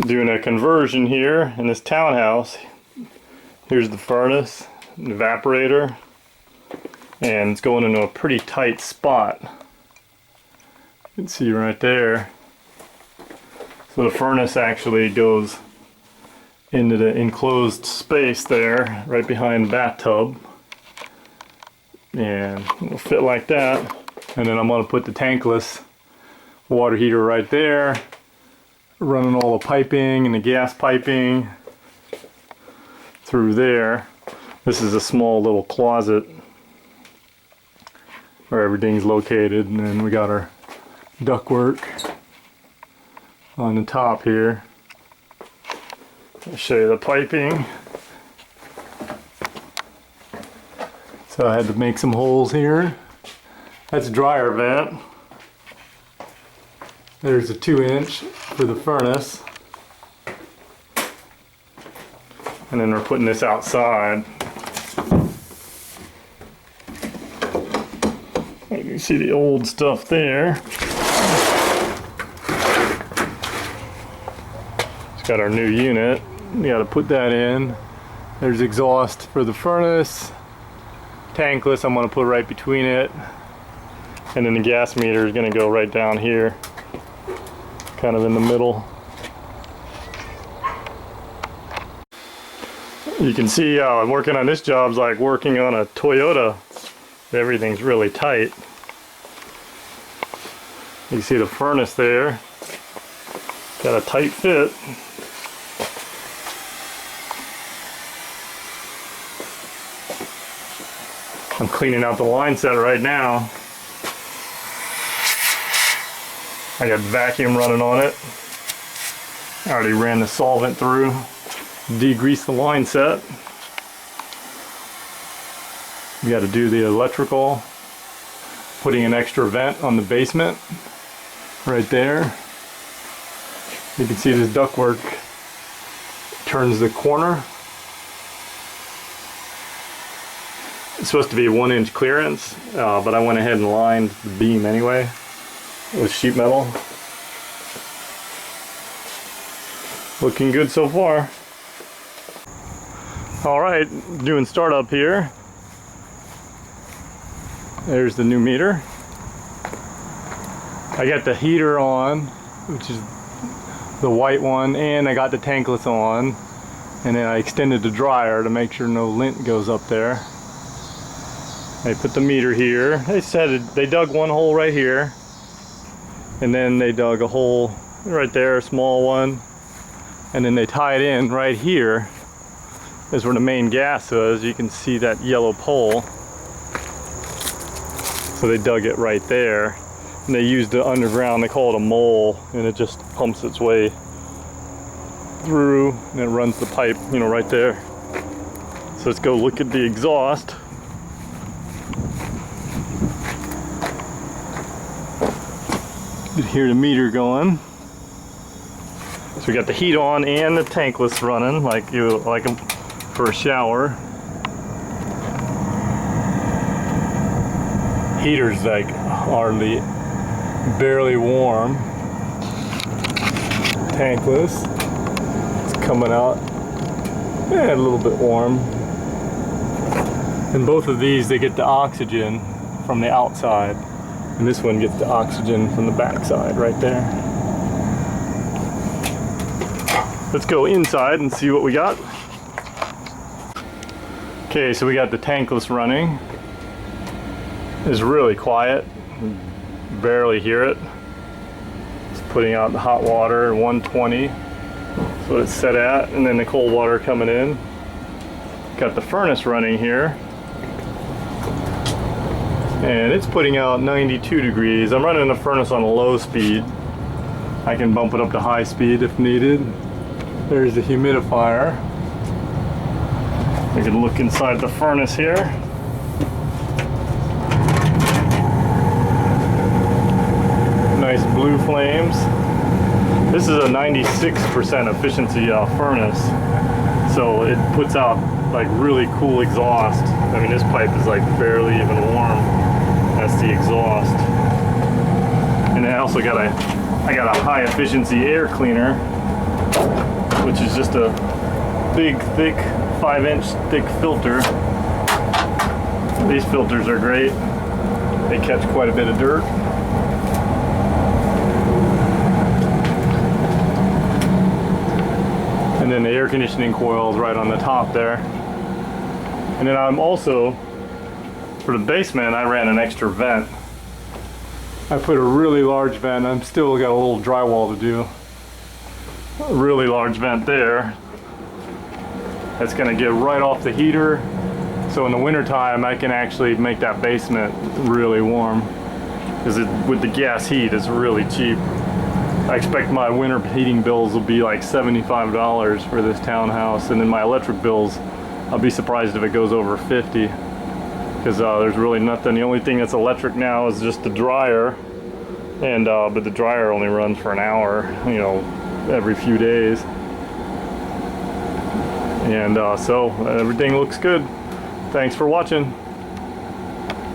doing a conversion here in this townhouse. Here's the furnace, an evaporator, and it's going into a pretty tight spot. You can see right there. So the furnace actually goes into the enclosed space there, right behind the bathtub. And it'll fit like that. And then I'm going to put the tankless water heater right there, running all the piping and the gas piping through there. This is a small little closet where everything's located, and then we got our ductwork on the top here. I'll show you the piping. So I had to make some holes here. That's a dryer vent. There's a 2-inch for the furnace. And then we're putting this outside. You can see the old stuff there. It's got our new unit. We got to put that in. There's exhaust for the furnace. Tankless I'm going to put right between it. And then the gas meter is going to go right down here, kind of in the middle. You can see working on this job is like working on a Toyota. Everything's really tight. You see the furnace there. Got a tight fit. I'm cleaning out the line set right now. I got vacuum running on it. I already ran the solvent through, degreased the line set. You got to do the electrical, putting an extra vent on the basement right there. You can see this ductwork turns the corner. It's supposed to be a 1-inch clearance, but I went ahead and lined the beam anyway with sheet metal. Looking good so far. Alright, doing startup here. There's the new meter. I got the heater on, which is the white one, and I got the tankless on, and then I extended the dryer to make sure no lint goes up there. They put the meter here. They dug one hole right here, and then they dug a hole right there, a small one, and then they tie it in right here. Is where the main gas is. You can see that yellow pole. So they dug it right there, and they used the underground. They call it a mole, and it just pumps its way through, and it runs the pipe, right there. So let's go look at the exhaust. You can hear the meter going. So we got the heat on and the tankless running, like you like them for a shower. Heater's like hardly, barely warm. Tankless, it's coming out, a little bit warm. And both of these, they get the oxygen from the outside. And this one gets the oxygen from the backside right there. Let's go inside and see what we got. Okay, so we got the tankless running. It's really quiet. Barely hear it. It's putting out the hot water at 120. That's what it's set at. And then the cold water coming in. Got the furnace running here. And it's putting out 92 degrees. I'm running the furnace on a low speed. I can bump it up to high speed if needed. There's the humidifier. We can look inside the furnace here. Nice blue flames. This is a 96% efficiency furnace. So it puts out like really cool exhaust. I mean, this pipe is like barely even warm. That's the exhaust. And I also got a high efficiency air cleaner which is just a big, thick, 5-inch thick filter. These filters are great. They catch quite a bit of dirt. And then the air conditioning coil is right on the top there. And then I'm also, for the basement, I ran an extra vent. I put a really large vent. I'm still got a little drywall to do. A really large vent there. That's gonna get right off the heater. So in the wintertime, I can actually make that basement really warm. Because with the gas heat, it's really cheap. I expect my winter heating bills will be like $75 for this townhouse. And then my electric bills, I'll be surprised if it goes over 50. Because there's really nothing. The only thing that's electric now is just the dryer. And but the dryer only runs for an hour, you know, every few days. And so everything looks good. Thanks for watching.